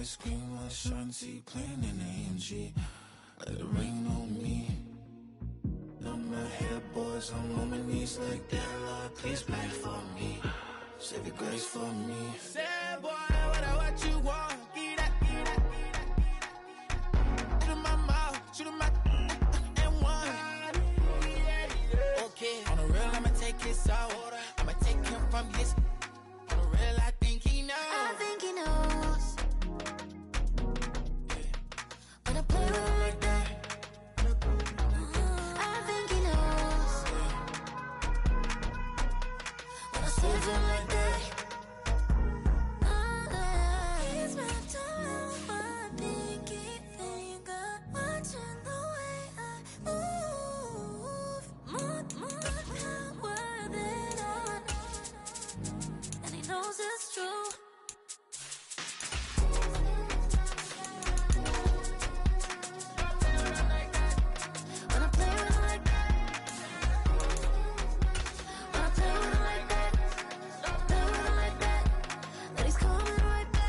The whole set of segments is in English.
screen while Shanti playing in AMG. Let it rain on me. I'm not here, boys. I'm on my knees like that. Lord, please pray for me. Save your grace for me. Say, boy, what you want? Get that. Shoot in my mouth, shoot in my and one. Okay, on the real, I'ma take his out. I'ma take him from his. On the real, I think he knows. I think he knows. When I play with him like that. I think he knows. When I save him like that. He's wrapped around my pinky finger, watching the way I move. More power than on. And he knows it's true. When I play with him like that. When I play with him like that. Play with him like that. That he's coming right back.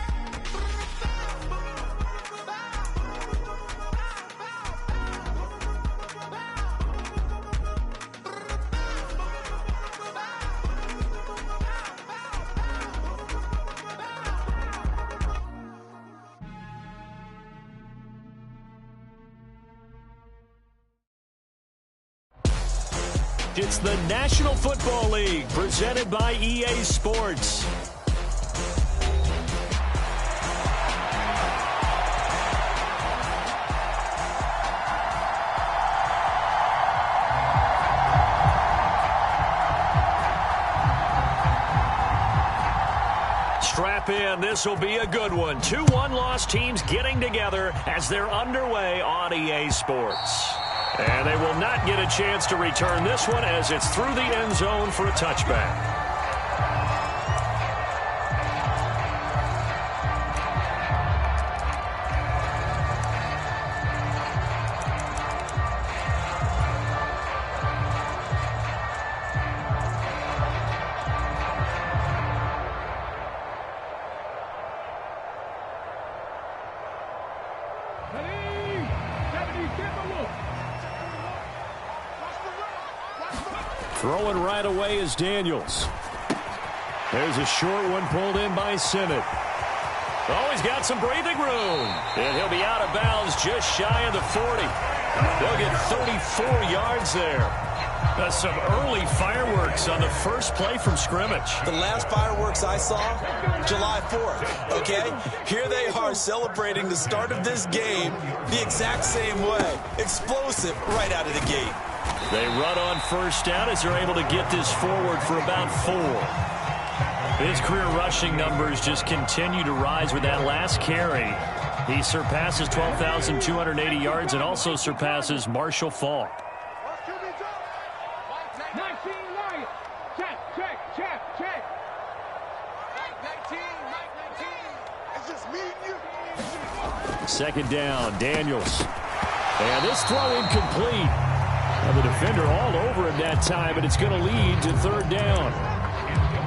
It's the National Football League, presented by EA Sports. Strap in, this will be a good one. 2 one-loss teams getting together as they're underway on EA Sports. And they will not get a chance to return this one as it's through the end zone for a touchback. Throwing right away is Daniels. There's a short one pulled in by Sinnott. Oh, he's got some breathing room. And he'll be out of bounds just shy of the 40. They'll get 34 yards there. That's some early fireworks on the first play from scrimmage. The last fireworks I saw, July 4th, okay? Here they are celebrating the start of this game the exact same way. Explosive right out of the gate. They run on first down as they're able to get this forward for about 4. His career rushing numbers just continue to rise with that last carry. He surpasses 12,280 yards and also surpasses Marshall Faulk. Second down, Daniels. And this throw incomplete. Well, the defender all over him that time, but it's going to lead to third down.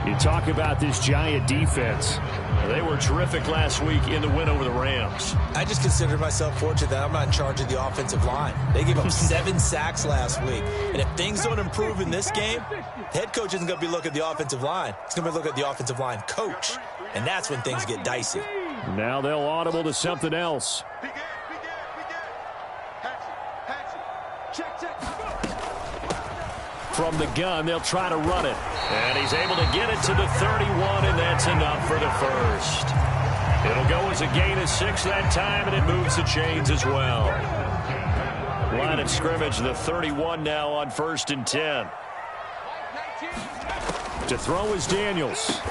You talk about this Giant defense. They were terrific last week in the win over the Rams. I just consider myself fortunate that I'm not in charge of the offensive line. They gave up 7 sacks last week. And if things don't improve in this game, the head coach isn't going to be looking at the offensive line. He's going to be looking at the offensive line coach. And that's when things get dicey. Now they'll audible to something else. From the gun, they'll try to run it. And he's able to get it to the 31, and that's enough for the first. It'll go as a gain of 6 that time, and it moves the chains as well. Line of scrimmage, the 31 now on 1st and 10. To throw is Daniels.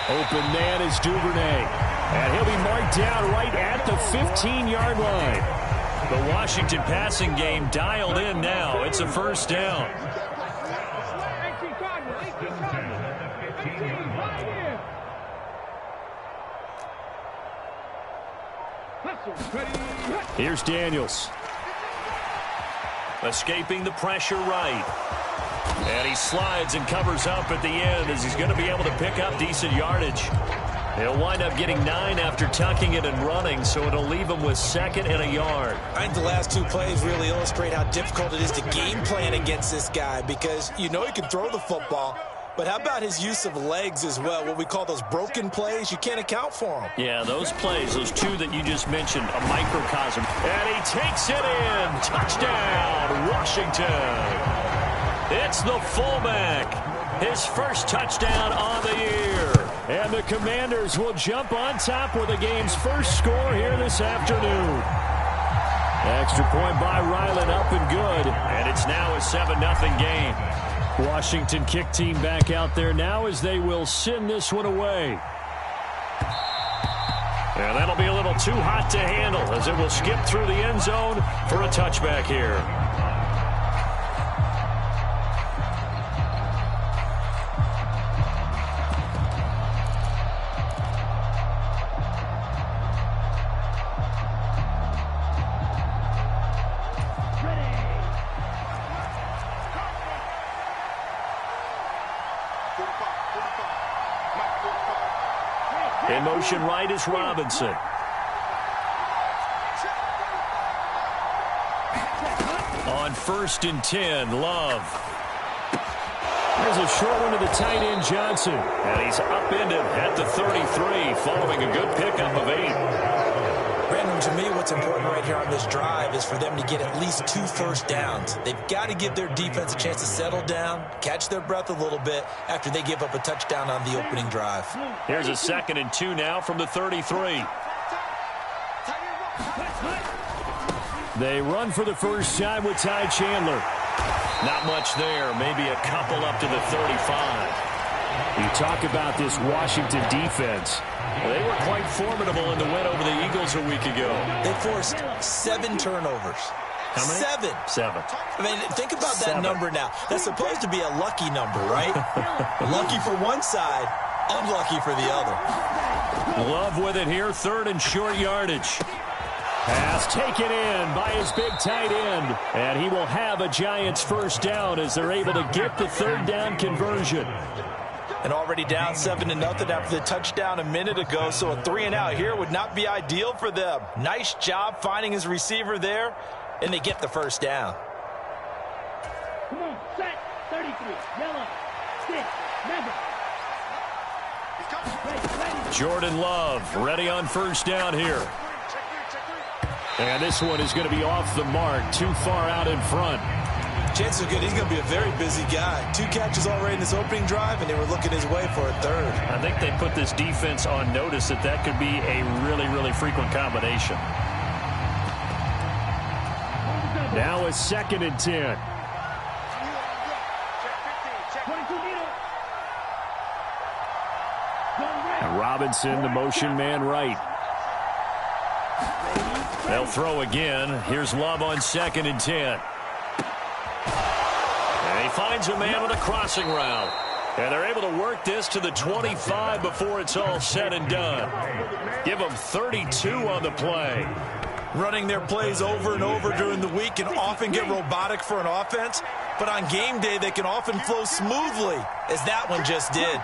Open man is Duvernay. And he'll be marked down right at the 15-yard line. The Washington passing game dialed in now. It's a first down. Here's Daniels. Escaping the pressure right. And he slides and covers up at the end as he's going to be able to pick up decent yardage. He'll wind up getting 9 after tucking it and running, so it'll leave him with 2nd and a yard. I think the last 2 plays really illustrate how difficult it is to game plan against this guy because you know he can throw the football, but how about his use of legs as well? What we call those broken plays, you can't account for them. Yeah, those plays, those 2 that you just mentioned, a microcosm. And he takes it in. Touchdown, Washington. It's the fullback. His first touchdown on the year. And the Commanders will jump on top with the game's first score here this afternoon. Extra point by Ryland, up and good. And it's now a 7-0 game. Washington kick team back out there now as they will send this one away. And that'll be a little too hot to handle as it will skip through the end zone for a touchback here. In motion right is Robinson. On 1st and 10, Love. There's a short one to the tight end, Johnson. And he's upended at the 33, following a good pickup of 8. Brandon, to me, what's important right here on this drive is for them to get at least 2 first downs. They've got to give their defense a chance to settle down, catch their breath a little bit after they give up a touchdown on the opening drive. Here's a 2nd and 2 now from the 33. They run for the first time with Ty Chandler. Not much there, maybe a couple up to the 35. You talk about this Washington defense. They were quite formidable in the win over the Eagles a week ago. They forced 7 turnovers. How many? 7. I mean, think about that number now. That's supposed to be a lucky number, right? Lucky for one side, unlucky for the other. Love with it here, 3rd and short yardage. Pass taken in by his big tight end. And he will have a Giants first down as they're able to get the 3rd down conversion. And already down 7-0 after the touchdown a minute ago, so a 3 and out here would not be ideal for them. Nice job finding his receiver there, and they get the first down. Come on, set, 33, yellow, stick, number. Jordan Love ready on first down here. And this one is going to be off the mark, too far out in front. Chances are good he's going to be a very busy guy. 2 catches already in this opening drive, and they were looking his way for a 3rd. I think they put this defense on notice that could be a really, really frequent combination. Now a 2nd and 10. And Robinson, the motion man right. They'll throw again. Here's Love on 2nd and 10. And he finds a man on a crossing route. And they're able to work this to the 25 before it's all said and done. Give them 32 on the play. Running their plays over and over during the week can often get robotic for an offense, but on game day they can often flow smoothly, as that one just did.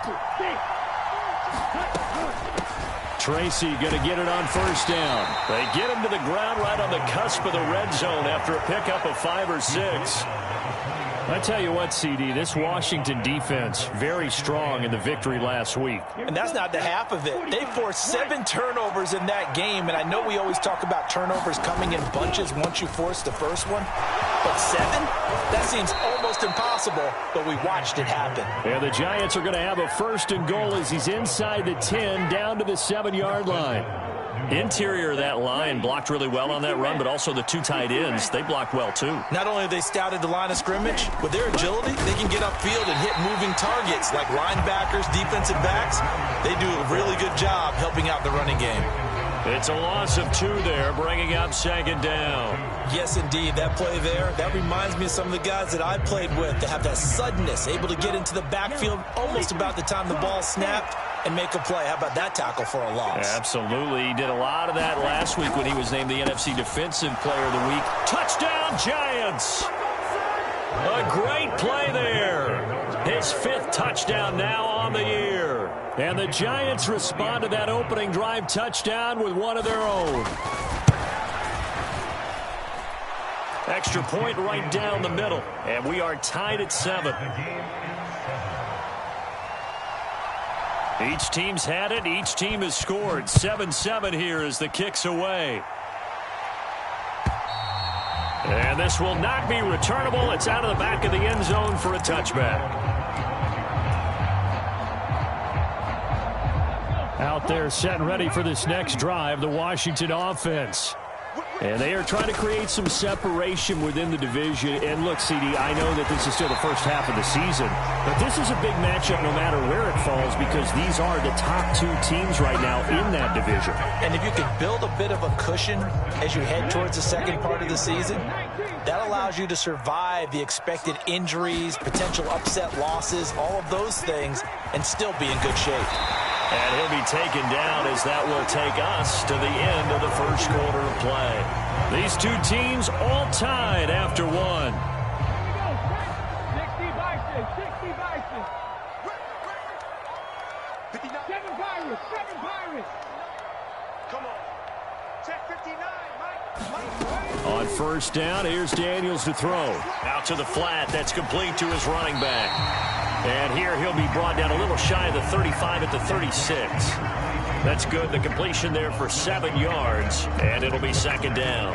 Tracy going to get it on first down. They get him to the ground right on the cusp of the red zone after a pickup of 5 or 6. I tell you what, CD, this Washington defense, very strong in the victory last week. And that's not the half of it. They forced 7 turnovers in that game, and I know we always talk about turnovers coming in bunches once you force the first one. But 7? That seems almost impossible, but we watched it happen. Yeah, the Giants are going to have a 1st and goal as he's inside the 10, down to the 7-yard line. Interior of that line blocked really well on that run, but also the 2 tight ends, they blocked well too. Not only have they scouted the line of scrimmage, with their agility, they can get upfield and hit moving targets like linebackers, defensive backs. They do a really good job helping out the running game. It's a loss of 2 there, bringing up 2nd down. Yes, indeed. That play there, that reminds me of some of the guys that I played with that have that suddenness, able to get into the backfield almost about the time the ball snapped and make a play. How about that tackle for a loss? Absolutely. He did a lot of that last week when he was named the NFC Defensive Player of the Week. Touchdown, Giants! A great play there. His his 5th touchdown now on the year. And the Giants respond to that opening drive touchdown with one of their own. Extra point right down the middle, and we are tied at 7. Each team's had it. Each team has scored. 7-7 here as the kick's away. And this will not be returnable. It's out of the back of the end zone for a touchback. Out there set and ready for this next drive, the Washington offense. And they are trying to create some separation within the division. And look, CD, I know that this is still the first half of the season, but this is a big matchup no matter where it falls because these are the top 2 teams right now in that division. And if you can build a bit of a cushion as you head towards the second part of the season, that allows you to survive the expected injuries, potential upset losses, all of those things, and still be in good shape. And he'll be taken down as that will take us to the end of the first quarter of play. These 2 teams all tied after 1. 60 Vikings, 60 Vikings. 7 Pirates, 7 Pirates. Come on. Check 59, Mike. On first down, here's Daniels to throw. Out to the flat, that's complete to his running back. And here he'll be brought down a little shy of the 35 at the 36. That's good. The completion there for 7 yards, and it'll be second down.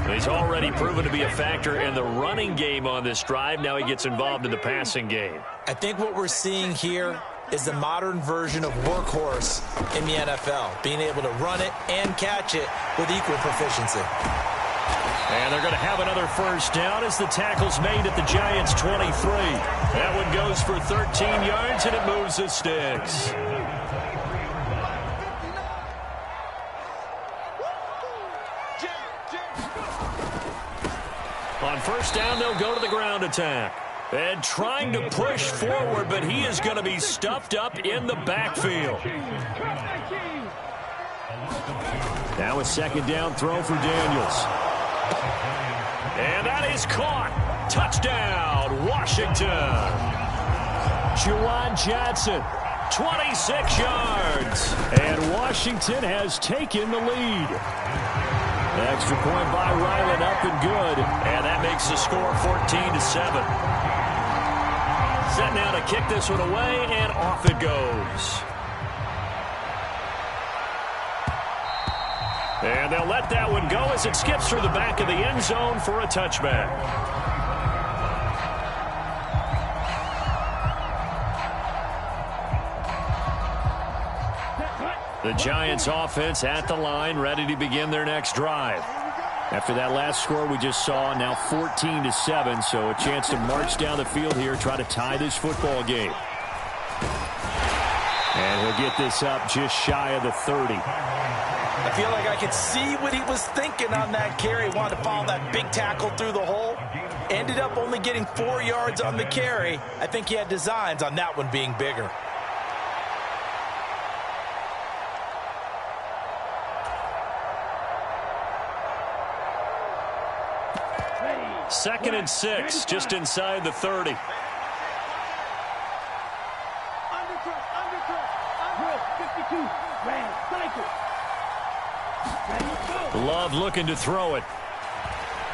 He's already proven to be a factor in the running game on this drive. Now he gets involved in the passing game. I think what we're seeing here is the modern version of workhorse in the NFL, being able to run it and catch it with equal proficiency. And they're going to have another first down as the tackle's made at the Giants' 23. That one goes for 13 yards, and it moves the sticks. On first down, they'll go to the ground attack. And trying to push forward, but he is going to be stuffed up in the backfield. Now a second down throw for Daniels. And that is caught. Touchdown, Washington. Juwan Johnson, 26 yards. And Washington has taken the lead. Extra point by Ryland, up and good. And that makes the score 14-7. Set now to kick this one away, and off it goes. And they'll let that one go as it skips through the back of the end zone for a touchback. The Giants offense at the line, ready to begin their next drive. After that last score we just saw, now 14-7, so a chance to march down the field here, try to tie this football game. And he'll get this up just shy of the 30. I feel like I could see what he was thinking on that carry. Wanted to follow that big tackle through the hole. Ended up only getting 4 yards on the carry. I think he had designs on that one being bigger. Second and 6, just inside the 30. Love looking to throw it.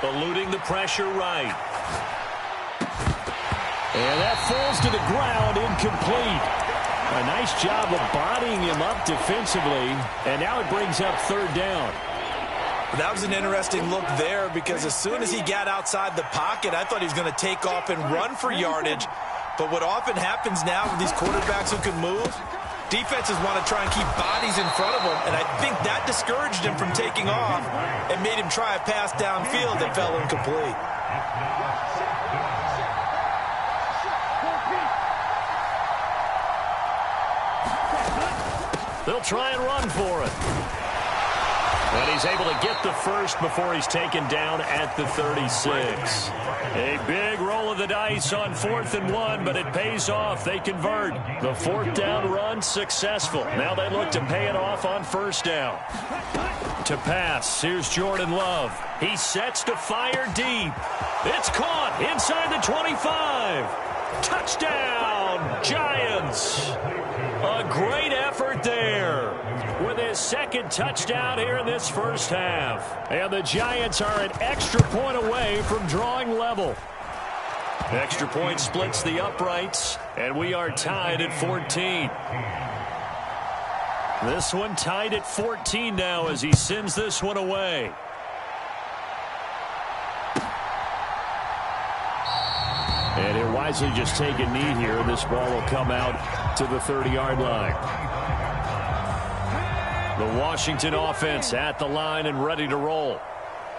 Eluding the pressure right. And that falls to the ground, incomplete. A nice job of bodying him up defensively. And now it brings up third down. That was an interesting look there because as soon as he got outside the pocket, I thought he was going to take off and run for yardage. But what often happens now with these quarterbacks who can move, defenses want to try and keep bodies in front of them, and I think that discouraged him from taking off and made him try a pass downfield that fell incomplete. They'll try and run for it. And he's able to get the first before he's taken down at the 36. A big roll of the dice on 4th and 1, but it pays off. They convert. The 4th down run successful. Now they look to pay it off on first down. To pass, here's Jordan Love. He sets to fire deep. It's caught inside the 25. Touchdown, Giants. A great effort there with his second touchdown here in this first half. And the Giants are an extra point away from drawing level. Extra point splits the uprights, and we are tied at 14. This one tied at 14 now as he sends this one away. And he'll wisely just take a knee here, and this ball will come out to the 30-yard line. The Washington offense at the line and ready to roll.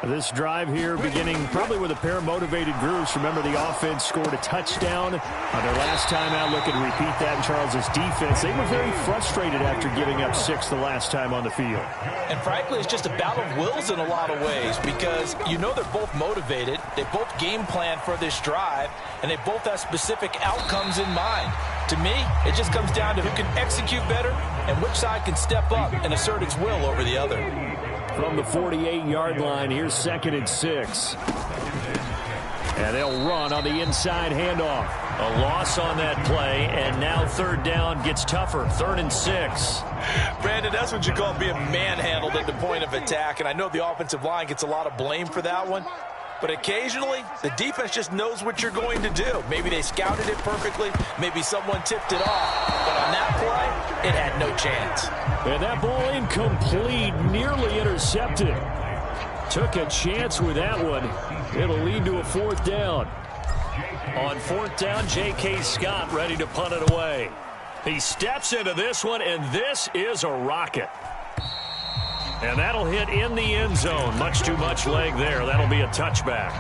This drive here beginning probably with a pair of motivated groups. Remember, the offense scored a touchdown on their last time out. Looking to repeat that in Charles's defense. They were very frustrated after giving up 6 the last time on the field. And frankly, it's just a battle of wills in a lot of ways because you know they're both motivated. They both game plan for this drive, and they both have specific outcomes in mind. To me, it just comes down to who can execute better and which side can step up and assert its will over the other. From the 48-yard line, here's 2nd and 6. And they'll run on the inside handoff. A loss on that play, and now 3rd down gets tougher. 3rd and 6. Brandon, that's what you call being manhandled at the point of attack, and I know the offensive line gets a lot of blame for that one. But occasionally, the defense just knows what you're going to do. Maybe they scouted it perfectly. Maybe someone tipped it off. But on that play, it had no chance. And that ball incomplete, nearly intercepted. Took a chance with that one. It'll lead to a 4th down. On 4th down, J.K. Scott ready to punt it away. He steps into this one, and this is a rocket. And that'll hit in the end zone. Much too much leg there. That'll be a touchback.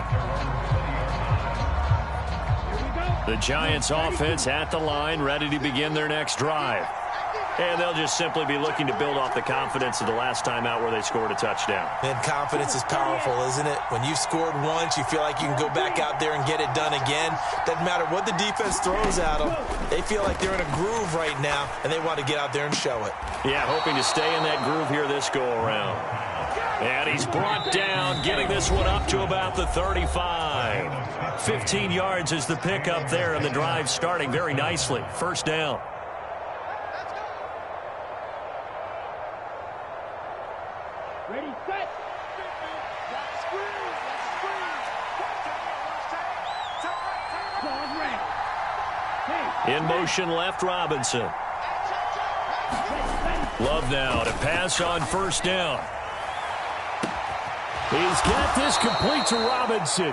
The Giants offense at the line, ready to begin their next drive. And they'll just simply be looking to build off the confidence of the last time out where they scored a touchdown. And confidence is powerful, isn't it? When you've scored once, you feel like you can go back out there and get it done again. Doesn't matter what the defense throws at them. They feel like they're in a groove right now, and they want to get out there and show it. Yeah, hoping to stay in that groove here this go-around. And he's brought down, getting this one up to about the 35. 15 yards is the pickup there, and the drive starting very nicely. 1st down. Ready, set. In motion left, Robinson. Love now to pass on 1st down. He's got this complete to Robinson.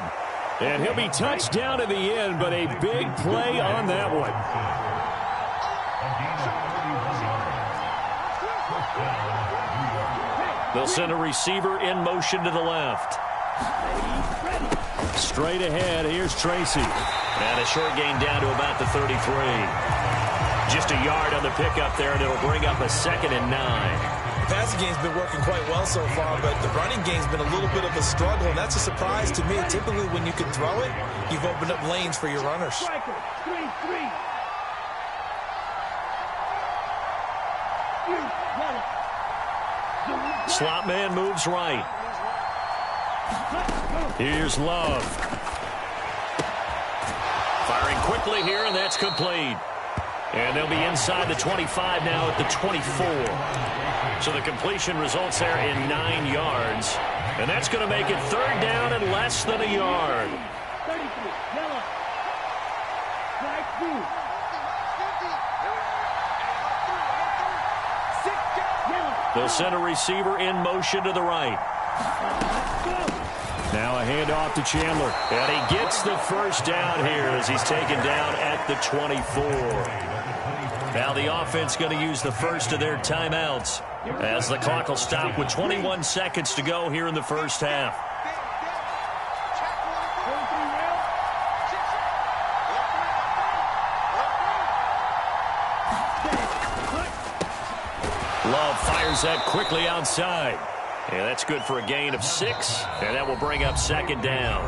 And he'll be touched down at the end, but a big play on that one. They'll send a receiver in motion to the left. Straight ahead, here's Tracy. And a short gain down to about the 33. Just a yard on the pickup there, and it'll bring up a 2nd and 9. The passing game's been working quite well so far, but the running game's been a little bit of a struggle, and that's a surprise to me. Typically, when you can throw it, you've opened up lanes for your runners. Striker, 3-3. Slot man moves right. Here's Love. Firing quickly here, and that's complete. And they'll be inside the 25 now at the 24. So the completion results there in 9 yards. And that's going to make it 3rd down and less than a yard. 33, yellow. Strike 2. They'll send a receiver in motion to the right. Now a handoff to Chandler. And he gets the 1st down here as he's taken down at the 24. Now the offense going to use the first of their timeouts as the clock will stop with 21 seconds to go here in the first half. Love fires that quickly outside. And that's good for a gain of 6. And that will bring up 2nd down.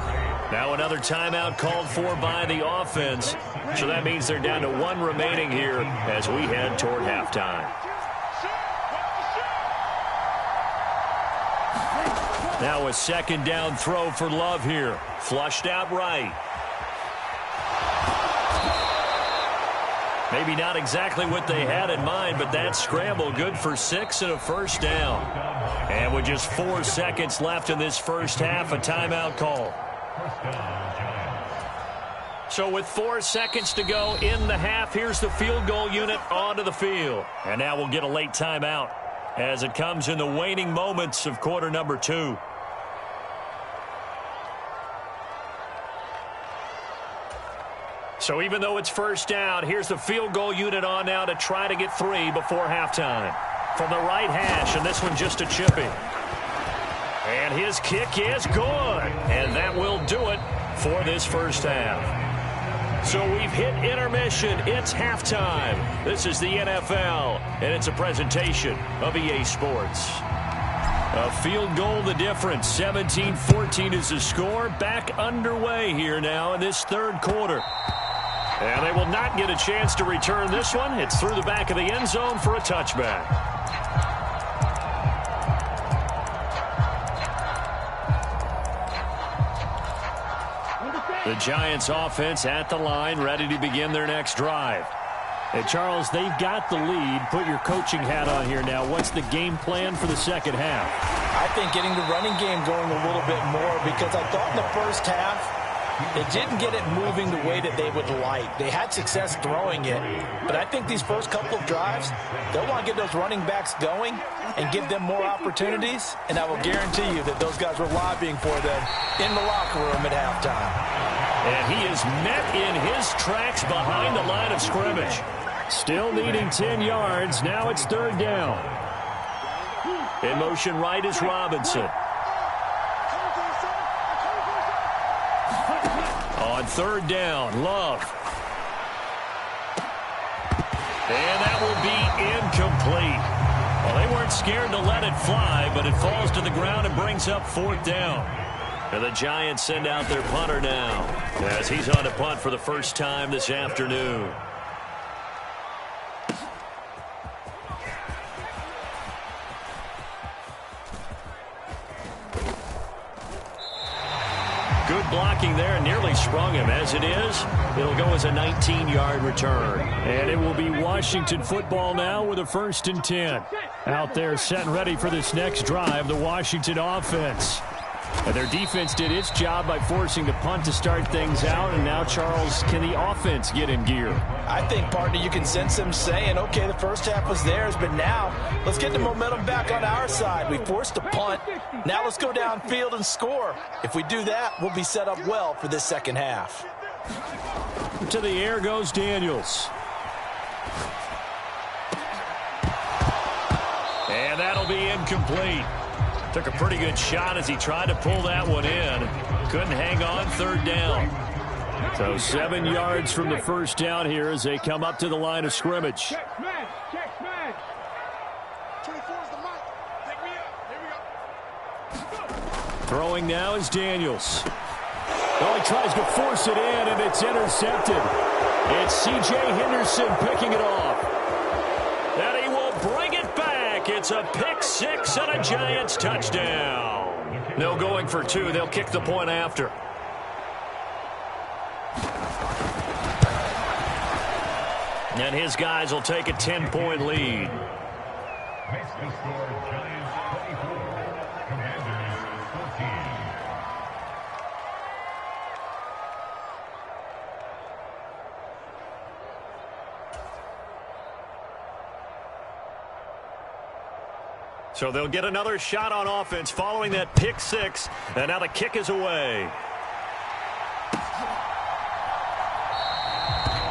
Now another timeout called for by the offense. So that means they're down to 1 remaining here as we head toward halftime. Now a 2nd down throw for Love here. Flushed out right. Maybe not exactly what they had in mind, but that scramble good for 6 and a first down. And with just 4 seconds left in this first half, a timeout call. So with 4 seconds to go in the half, here's the field goal unit onto the field. And now we'll get a late timeout as it comes in the waning moments of quarter number 2. So even though it's first down, here's the field goal unit on now to try to get 3 before halftime. From the right hash, and this one just a chippy. And his kick is good. And that will do it for this first half. So we've hit intermission. It's halftime. This is the NFL, and it's a presentation of EA Sports. A field goal the difference. 17-14 is the score. Back underway here now in this third quarter. And they will not get a chance to return this one. It's through the back of the end zone for a touchback. The Giants offense at the line, ready to begin their next drive. Hey, Charles, they've got the lead. Put your coaching hat on here now. What's the game plan for the second half? I think getting the running game going a little bit more, because I thought in the first half they didn't get it moving the way that they would like. They had success throwing it, but I think these first couple of drives, they'll want to get those running backs going and give them more opportunities, and I will guarantee you that those guys were lobbying for them in the locker room at halftime. And he is met in his tracks behind the line of scrimmage. Still needing 10 yards. Now it's third down. In motion right is Robinson. On third down, Love. And that will be incomplete. Well, they weren't scared to let it fly, but it falls to the ground and brings up fourth down. And the Giants send out their punter now as he's on to punt for the first time this afternoon. Good blocking there, and nearly sprung him. As it is, it'll go as a 19-yard return. And it will be Washington football now with a 1st and 10. Out there set and ready for this next drive, the Washington offense. And their defense did its job by forcing the punt to start things out. And now, Charles, can the offense get in gear? I think, partner, you can sense them saying, okay, the first half was theirs, but now let's get the momentum back on our side. We forced a punt. Now let's go downfield and score. If we do that, we'll be set up well for this second half. To the air goes Daniels. And that'll be incomplete. Took a pretty good shot as he tried to pull that one in. Couldn't hang on, third down. So 7 yards from the first down here as they come up to the line of scrimmage. Check smash. Check smash. 24's the mic. Pick me up. Here we go. Throwing now is Daniels. Oh, he tries to force it in, and it's intercepted. It's C.J. Henderson picking it off. And he will bring it back. It's a pick six and a Giants touchdown. No going for 2. They'll kick the point after. And his guys will take a 10-point lead. So they'll get another shot on offense following that pick six. And now the kick is away.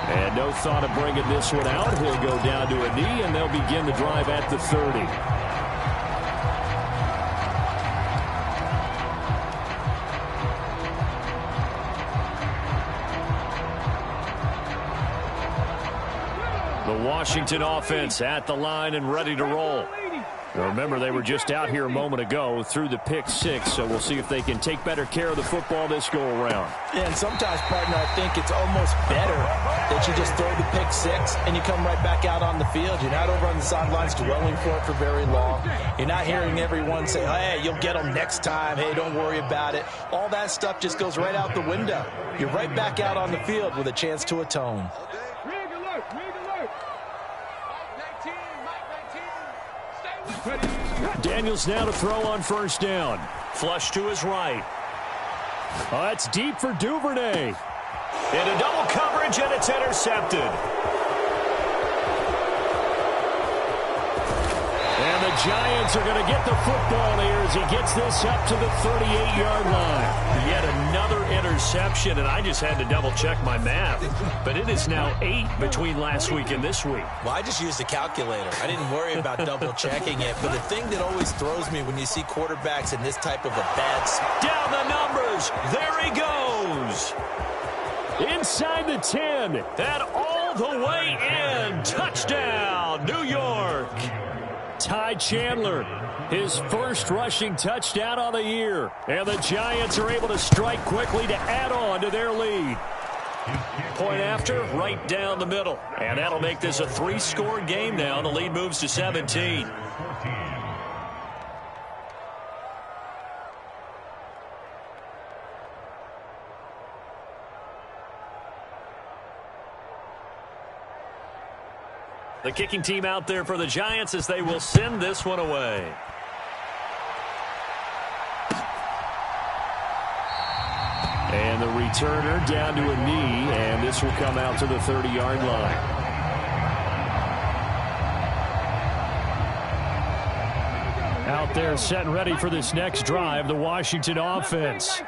And no thought of bringing this one out. He'll go down to a knee, and they'll begin the drive at the 30. The Washington offense at the line and ready to roll. Now remember, they were just out here a moment ago through the pick six, so we'll see if they can take better care of the football this go-around. Yeah, and sometimes, partner, I think it's almost better that you just throw the pick six and you come right back out on the field. You're not over on the sidelines dwelling for it for very long. You're not hearing everyone say, hey, you'll get them next time. Hey, don't worry about it. All that stuff just goes right out the window. You're right back out on the field with a chance to atone. Rig alert. Rig alert. Daniels now to throw on first down. Flush to his right. Oh, that's deep for Duvernay. Into double coverage, and it's intercepted. And the Giants are going to get the football here as he gets this up to the 38-yard line. Yet another interception, and I just had to double-check my math. But it is now 8 between last week and this week. Well, I just used a calculator. I didn't worry about double-checking it. But the thing that always throws me when you see quarterbacks in this type of a bad spot. Down the numbers. There he goes. Inside the 10. That all the way in. Touchdown, New York. Ty Chandler, his first rushing touchdown on the year. And the Giants are able to strike quickly to add on to their lead. Point after, right down the middle. And that'll make this a 3-score game now. The lead moves to 17. The kicking team out there for the Giants as they will send this one away. And the returner down to a knee, and this will come out to the 30-yard line. Out there set and ready for this next drive, the Washington offense.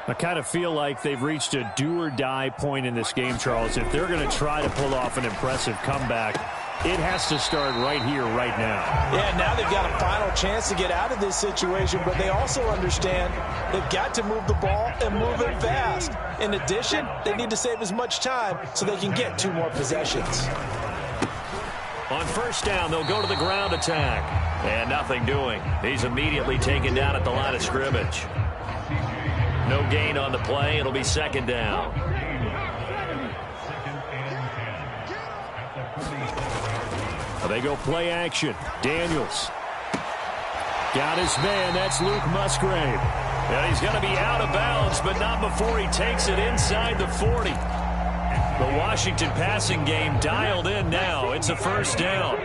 I kind of feel like they've reached a do-or-die point in this game, Charles. If they're going to try to pull off an impressive comeback, it has to start right here, right now. Yeah, now they've got a final chance to get out of this situation, but they also understand they've got to move the ball and move it fast. In addition, they need to save as much time so they can get 2 more possessions. On first down, they'll go to the ground attack. And nothing doing. He's immediately taken down at the line of scrimmage. No gain on the play. It'll be second down. They go play action. Daniels. Got his man. That's Luke Musgrave. And he's going to be out of bounds, but not before he takes it inside the 40. The Washington passing game dialed in now. It's a first down.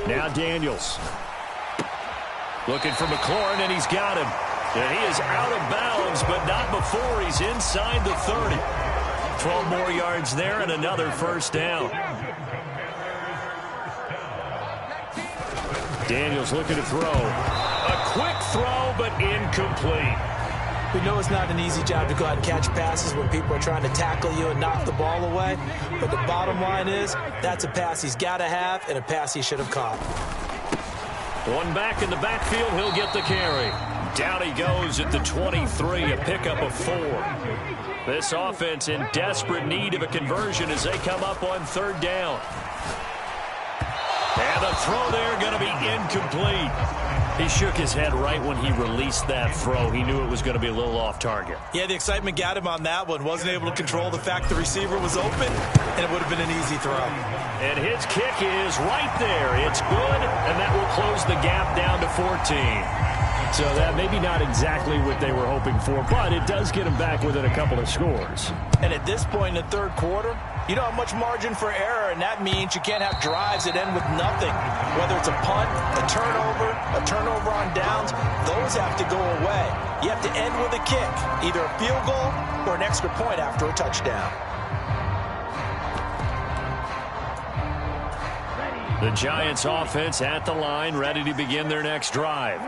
Now Daniels. Looking for McLaurin, and he's got him. And he is out of bounds, but not before he's inside the 30. 12 more yards there and another first down. Daniels looking to throw. A quick throw, but incomplete. We know it's not an easy job to go out and catch passes when people are trying to tackle you and knock the ball away. But the bottom line is, that's a pass he's got to have and a pass he should have caught. One back in the backfield, he'll get the carry. Down he goes at the 23, a pickup of 4. This offense in desperate need of a conversion as they come up on third down. And the throw there going to be incomplete. He shook his head right when he released that throw. He knew it was going to be a little off target. Yeah, the excitement got him on that one. Wasn't able to control the fact the receiver was open, and it would have been an easy throw. And his kick is right there. It's good, and that will close the gap down to 14. So that maybe not exactly what they were hoping for, but it does get them back within a couple of scores. And at this point in the third quarter, you don't have much margin for error, and that means you can't have drives that end with nothing. Whether it's a punt, a turnover on downs, those have to go away. You have to end with a kick, either a field goal or an extra point after a touchdown. The Giants offense at the line, ready to begin their next drive.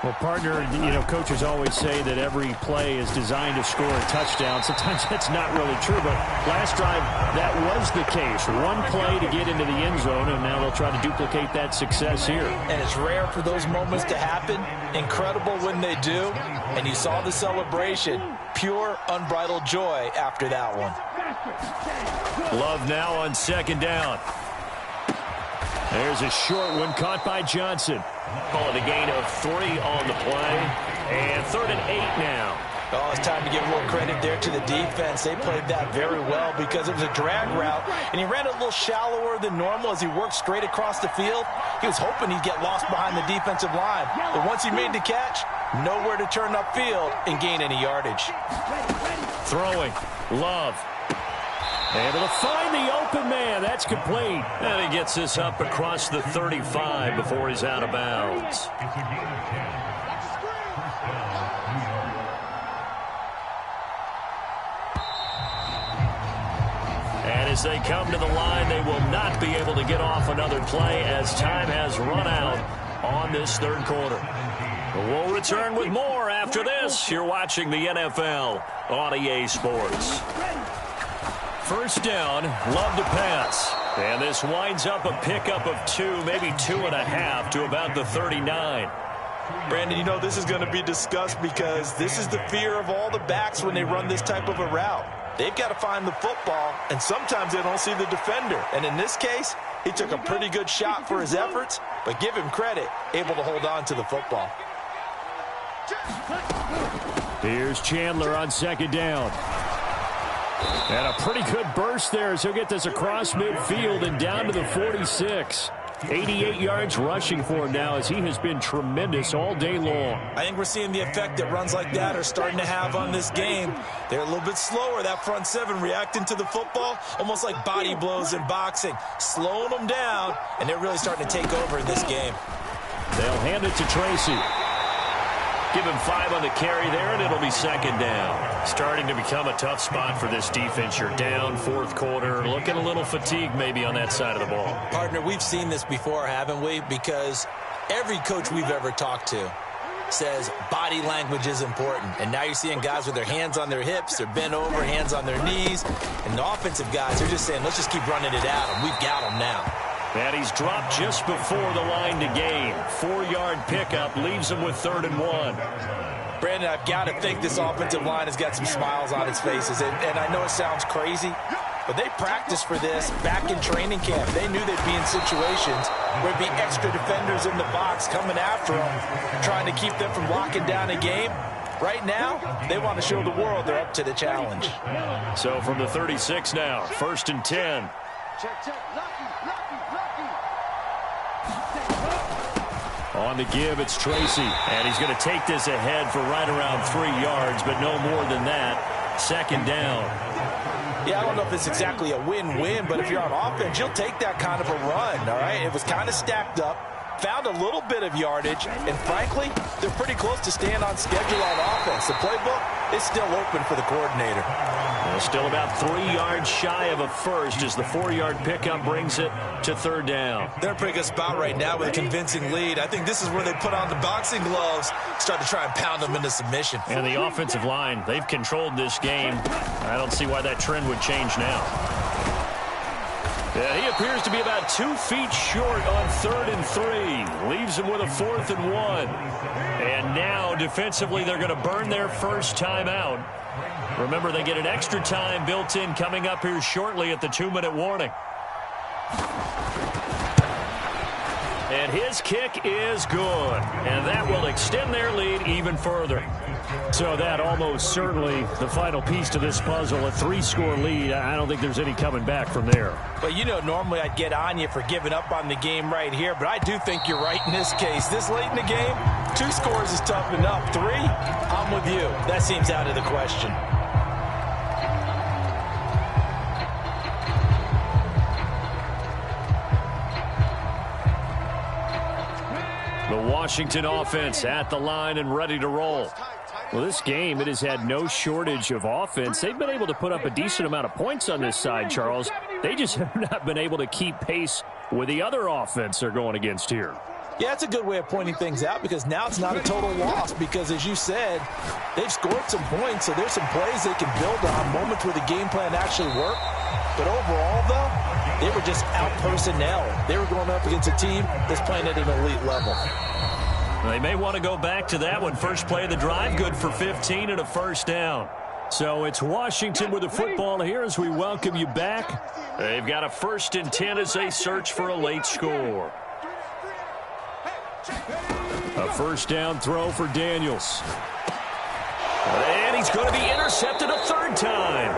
Well, partner, coaches always say that every play is designed to score a touchdown. Sometimes that's not really true, but last drive, that was the case. One play to get into the end zone, and now they'll try to duplicate that success here. And it's rare for those moments to happen. Incredible when they do. And you saw the celebration. Pure, unbridled joy after that one. Love now on second down. There's a short one caught by Johnson. Call it a gain of 3 on the play. And 3rd and 8 now. Oh, it's time to give more credit there to the defense. They played that very well because it was a drag route, and he ran a little shallower than normal as he worked straight across the field. He was hoping he'd get lost behind the defensive line. But once he made the catch, nowhere to turn upfield and gain any yardage. Throwing. Love. Able to find the open man. That's complete. And he gets this up across the 35 before he's out of bounds. And as they come to the line, they will not be able to get off another play as time has run out on this third quarter. We'll return with more after this. You're watching the NFL on EA Sports. First down, Love to pass. And this winds up a pickup of 2, maybe 2.5 to about the 39. Brandon, you know this is going to be discussed because this is the fear of all the backs when they run this type of a route. They've got to find the football, and sometimes they don't see the defender. And in this case, he took a pretty good shot for his efforts, but give him credit, able to hold on to the football. Here's Chandler on second down. And a pretty good burst there as he'll get this across midfield and down to the 46. 88 yards rushing for him now as he has been tremendous all day long. I think we're seeing the effect that runs like that are starting to have on this game. They're a little bit slower, that front seven reacting to the football, almost like body blows in boxing, slowing them down, and they're really starting to take over in this game. They'll hand it to Tracy. Give him 5 on the carry there, and it'll be second down. Starting to become a tough spot for this defense. You're down fourth quarter, looking a little fatigued maybe on that side of the ball. Partner, we've seen this before, haven't we? Because every coach we've ever talked to says body language is important. And now you're seeing guys with their hands on their hips, they're bent over, hands on their knees. And the offensive guys, they're just saying, let's just keep running it at them. We've got them now. And he's dropped just before the line to gain. 4-yard pickup leaves him with 3rd and 1. Brandon, I've got to think this offensive line has got some smiles on its faces. And I know it sounds crazy, but they practiced for this back in training camp. They knew they'd be in situations where there'd be extra defenders in the box coming after them, trying to keep them from locking down a game. Right now, they want to show the world they're up to the challenge. So from the 36 now, 1st and 10. Check. On the give, it's Tracy. And he's going to take this ahead for right around 3 yards, but no more than that. Second down. Yeah, I don't know if it's exactly a win-win, but if you're on offense, you'll take that kind of a run, all right? It was kind of stacked up, found a little bit of yardage, and frankly, they're pretty close to staying on schedule on offense. The playbook is still open for the coordinator. Well, still about 3 yards shy of a first as the 4-yard pickup brings it to 3rd down. They're in a pretty good spot right now with a convincing lead. I think this is where they put on the boxing gloves, start to try and pound them into submission. And the offensive line, they've controlled this game. I don't see why that trend would change now. Yeah, he appears to be about 2 feet short on 3rd and 3. Leaves him with a 4th and 1. And now, defensively, they're going to burn their first time out. Remember, they get an extra time built in coming up here shortly at the 2-minute warning. And his kick is good. And that will extend their lead even further. So that almost certainly the final piece to this puzzle, a 3-score lead. I don't think there's any coming back from there. But you know, normally I'd get on you for giving up on the game right here, but I do think you're right in this case. This late in the game, 2 scores is tough enough. 3, I'm with you. That seems out of the question. The Washington offense at the line and ready to roll. Well, this game, it has had no shortage of offense. They've been able to put up a decent amount of points on this side, Charles. They just have not been able to keep pace with the other offense they're going against here. Yeah, it's a good way of pointing things out because now it's not a total loss because, as you said, they've scored some points, so there's some plays they can build on, moments where the game plan actually worked. But overall, though, they were just out-personnel. They were going up against a team that's playing at an elite level. They may want to go back to that one. First play of the drive, good for 15 and a first down. So it's Washington with the football here as we welcome you back. They've got a 1st and 10 as they search for a late score. A first down throw for Daniels. And he's going to be intercepted a 3rd time.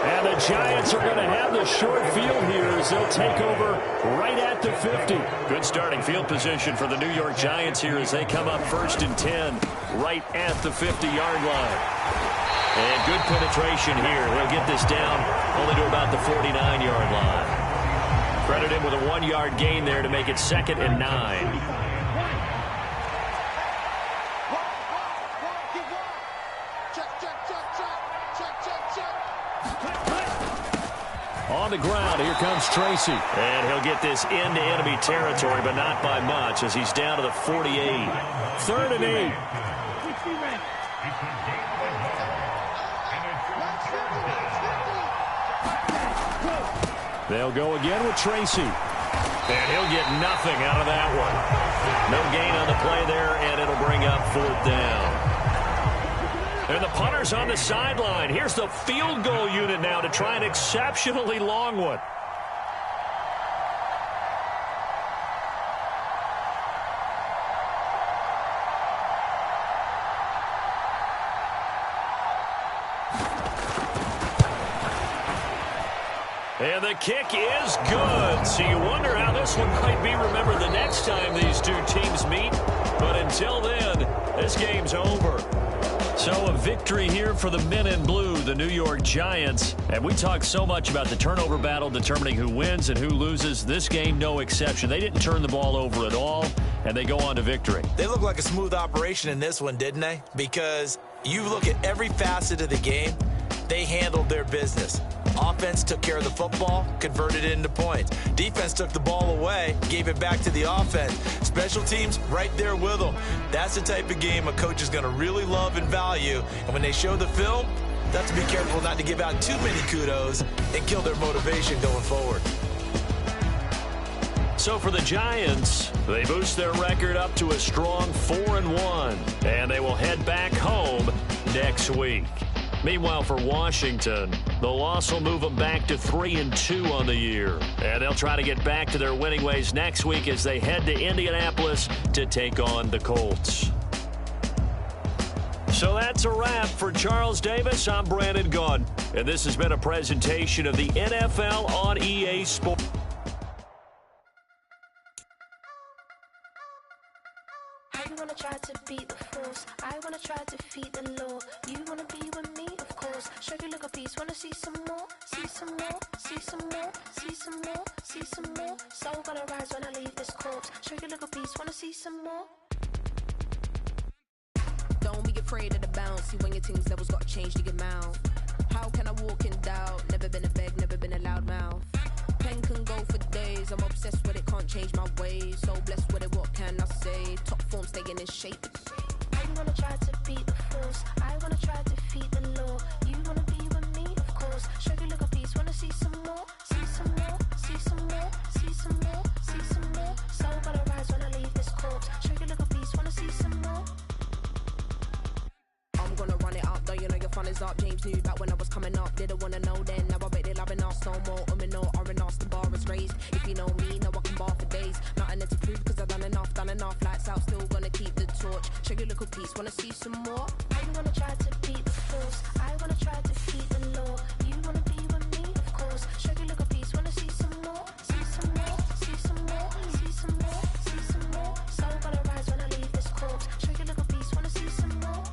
And the Giants are going to have the short field here as they'll take over right at the 50. Good starting field position for the New York Giants here as they come up 1st and 10 right at the 50-yard line. And good penetration here. They'll get this down only to about the 49-yard line. Credit him with a 1-yard gain there to make it 2nd and 9. On the ground, here comes Tracy. And he'll get this into enemy territory, but not by much as he's down to the 48. 3rd and 8. They'll go again with Tracy. And he'll get nothing out of that one. No gain on the play there, and it'll bring up 4th down. And the punter's on the sideline. Here's the field goal unit now to try an exceptionally long one. And the kick is good. So you wonder how this one might be remembered the next time these two teams meet. But until then, this game's over. So a victory here for the men in blue, the New York Giants. And we talk so much about the turnover battle determining who wins and who loses. This game, no exception. They didn't turn the ball over at all, and they go on to victory. They look like a smooth operation in this one, didn't they? Because you look at every facet of the game, they handled their business. Offense took care of the football, converted it into points. Defense took the ball away, gave it back to the offense. Special teams right there with them. That's the type of game a coach is going to really love and value. And when they show the film, they have to be careful not to give out too many kudos and kill their motivation going forward. So for the Giants, they boost their record up to a strong 4-1, and they will head back home next week. Meanwhile, for Washington, the loss will move them back to 3-2 on the year. And they'll try to get back to their winning ways next week as they head to Indianapolis to take on the Colts. So that's a wrap for Charles Davis. I'm Brandon Gaudin, and this has been a presentation of the NFL on EA Sports. I wanna try to beat the force. I wanna try to defeat the law. You wanna be with me, of course. Show you look a piece. Wanna see some more? See some more? See some more? See some more? See some more? Soul gonna rise when I leave this corpse. Show you look a piece. Wanna see some more? Don't be afraid of the bounce. See when your things levels gotta change to your mouth. How can I walk in doubt? Never been a beg, never been a loud mouth. Pen can go for days. I'm obsessed with it, can't change my ways. So blessed with it, what can I say? Top form staying in shape. I wanna try to beat the force. I wanna try to defeat the law. You wanna be with me, of course. Show you look a piece. Wanna see some more? See some more? See some more? See some more? See some more? Soul gonna rise when I leave this corpse. Show you look a piece. Wanna see some more? I'm gonna run it up, though you know your fun is up. James knew back when I was coming up, didn't wanna know then. Now I bet they're loving us no more. No R&R's, the bar is raised. If you know me, now I can bar for days. Nothing to prove cause I've done enough. Lights out, still gonna keep the torch. Show you little piece, wanna see some more? I wanna try to beat the force. I wanna try to defeat the law. You wanna be with me, of course. Show you look a piece. Wanna see some more? See some more? See some more? See some more? See some more? Soul gonna rise when I leave this corpse. Show you look a piece. Wanna see some more?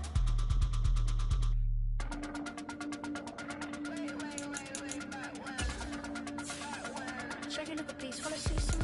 Show you look a piece. Wanna see some more?